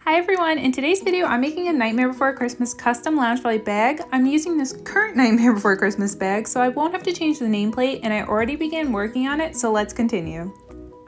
Hi everyone, in today's video I'm making a Nightmare Before Christmas custom Loungefly bag. I'm using this current Nightmare Before Christmas bag so I won't have to change the nameplate, and I already began working on it, so let's continue.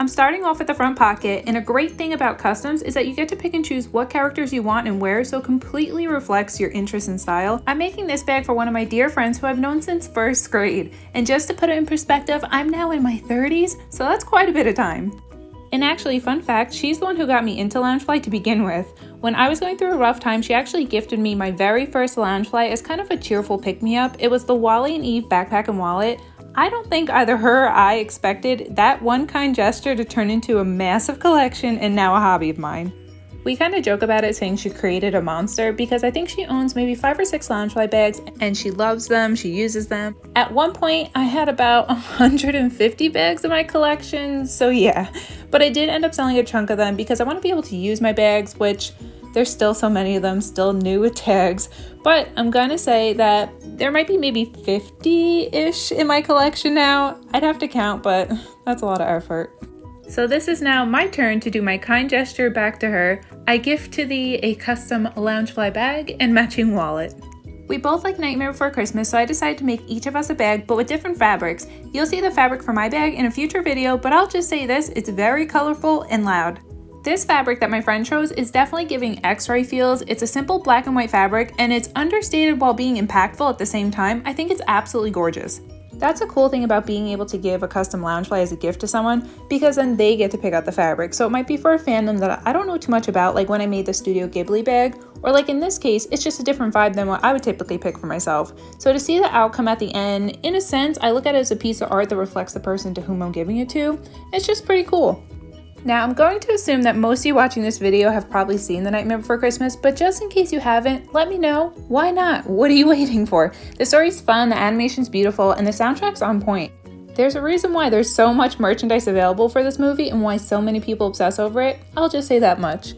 I'm starting off with the front pocket, and a great thing about customs is that you get to pick and choose what characters you want and wear, so it completely reflects your interest and style. I'm making this bag for one of my dear friends who I've known since first grade, and just to put it in perspective, I'm now in my 30s, so that's quite a bit of time. And actually, fun fact, she's the one who got me into Loungefly to begin with. When I was going through a rough time, she actually gifted me my very first Loungefly as kind of a cheerful pick-me-up. It was the Wally and Eve backpack and wallet. I don't think either her or I expected that one kind gesture to turn into a massive collection and now a hobby of mine. We kind of joke about it saying she created a monster because I think she owns maybe 5 or 6 Loungefly bags and she loves them, she uses them. At one point, I had about 150 bags in my collection, so yeah. But I did end up selling a chunk of them because I want to be able to use my bags, which there's still so many of them, still new with tags. But I'm gonna say that there might be maybe 50-ish in my collection now. I'd have to count, but that's a lot of effort. So this is now my turn to do my kind gesture back to her. I gift to thee a custom Loungefly bag and matching wallet. We both like Nightmare Before Christmas, so I decided to make each of us a bag, but with different fabrics. You'll see the fabric for my bag in a future video, but I'll just say this, it's very colorful and loud. This fabric that my friend chose is definitely giving X-ray feels. It's a simple black and white fabric, and it's understated while being impactful at the same time. I think it's absolutely gorgeous. That's a cool thing about being able to give a custom Loungefly as a gift to someone, because then they get to pick out the fabric. So it might be for a fandom that I don't know too much about, like when I made the Studio Ghibli bag, or like in this case, it's just a different vibe than what I would typically pick for myself. So to see the outcome at the end, in a sense, I look at it as a piece of art that reflects the person to whom I'm giving it to. It's just pretty cool. Now, I'm going to assume that most of you watching this video have probably seen The Nightmare Before Christmas, but just in case you haven't, let me know. Why not? What are you waiting for? The story's fun, the animation's beautiful, and the soundtrack's on point. There's a reason why there's so much merchandise available for this movie and why so many people obsess over it. I'll just say that much.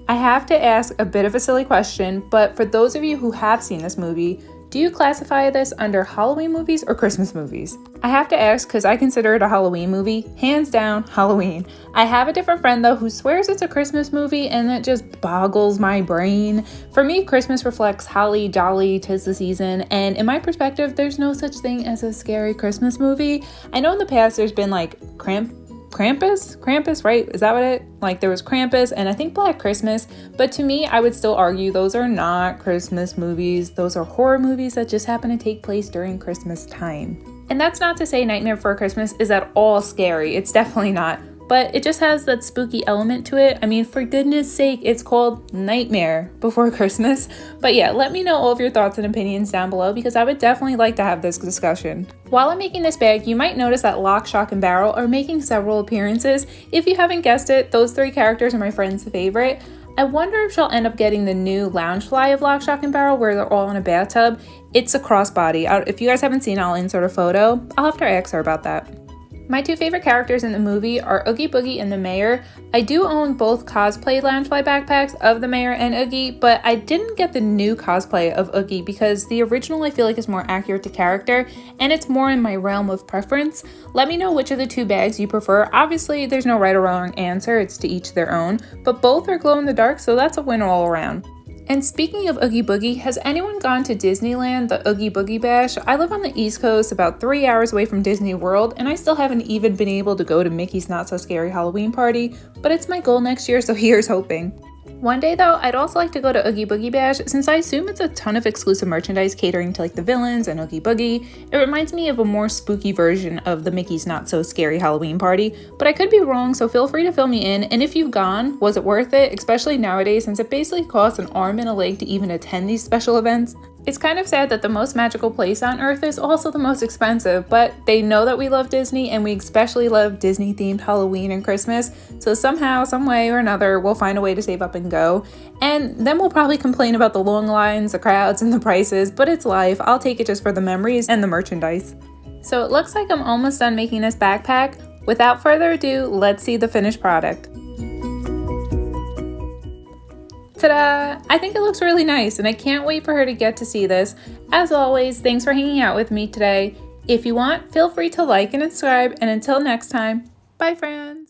I have to ask a bit of a silly question, but for those of you who have seen this movie, do you classify this under Halloween movies or Christmas movies? I have to ask because I consider it a Halloween movie. Hands down, Halloween. I have a different friend though who swears it's a Christmas movie, and that just boggles my brain. For me, Christmas reflects holly, jolly, 'tis the season, and in my perspective, there's no such thing as a scary Christmas movie. I know in the past there's been like Krampus, right? Is that what it? Like there was Krampus and I think Black Christmas, but to me, I would still argue those are not Christmas movies. Those are horror movies that just happen to take place during Christmas time. And that's not to say Nightmare Before Christmas is at all scary. It's definitely not. But it just has that spooky element to it. I mean, for goodness sake, it's called Nightmare Before Christmas. But yeah, let me know all of your thoughts and opinions down below because I would definitely like to have this discussion. While I'm making this bag, you might notice that Lock, Shock, and Barrel are making several appearances. If you haven't guessed it, those 3 characters are my friend's favorite. I wonder if she'll end up getting the new Loungefly of Lock, Shock, and Barrel where they're all in a bathtub. It's a crossbody. If you guys haven't seen it, I'll insert a photo. I'll have to ask her about that. My 2 favorite characters in the movie are Oogie Boogie and the Mayor. I do own both cosplay Loungefly backpacks of the Mayor and Oogie, but I didn't get the new cosplay of Oogie because the original I feel like is more accurate to character and it's more in my realm of preference. Let me know which of the 2 bags you prefer. Obviously, there's no right or wrong answer, it's to each their own, but both are glow in the dark, so that's a win all around. And speaking of Oogie Boogie, has anyone gone to Disneyland, the Oogie Boogie Bash? I live on the East Coast, about 3 hours away from Disney World, and I still haven't even been able to go to Mickey's Not So Scary Halloween Party, but it's my goal next year, so here's hoping. One day though, I'd also like to go to Oogie Boogie Bash since I assume it's a ton of exclusive merchandise catering to like the villains and Oogie Boogie. It reminds me of a more spooky version of the Mickey's Not So Scary Halloween Party, but I could be wrong, so feel free to fill me in. And if you've gone, was it worth it? Especially nowadays since it basically costs an arm and a leg to even attend these special events. It's kind of sad that the most magical place on earth is also the most expensive, but they know that we love Disney and we especially love Disney themed Halloween and Christmas, so somehow, some way or another, we'll find a way to save up and go. And then we'll probably complain about the long lines, the crowds, and the prices, but it's life. I'll take it just for the memories and the merchandise. So it looks like I'm almost done making this backpack. Without further ado, let's see the finished product. Ta-da! I think it looks really nice and I can't wait for her to get to see this. As always, thanks for hanging out with me today. If you want, feel free to like and subscribe, and until next time, bye friends!